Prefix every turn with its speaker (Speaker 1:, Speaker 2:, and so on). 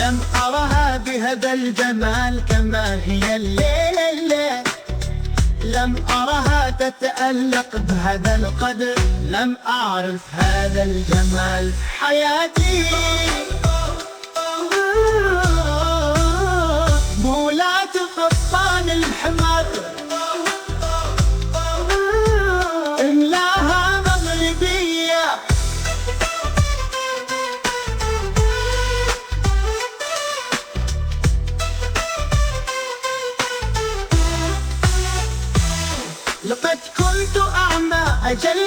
Speaker 1: لم أرها بهذا الجمال كما هي الليلة، لم أرها تتألق بهذا القدر، لم أعرف هذا الجمال حياتي. مولات قطان الحمر إملاها مغربية، لقد كنت أعمى أجل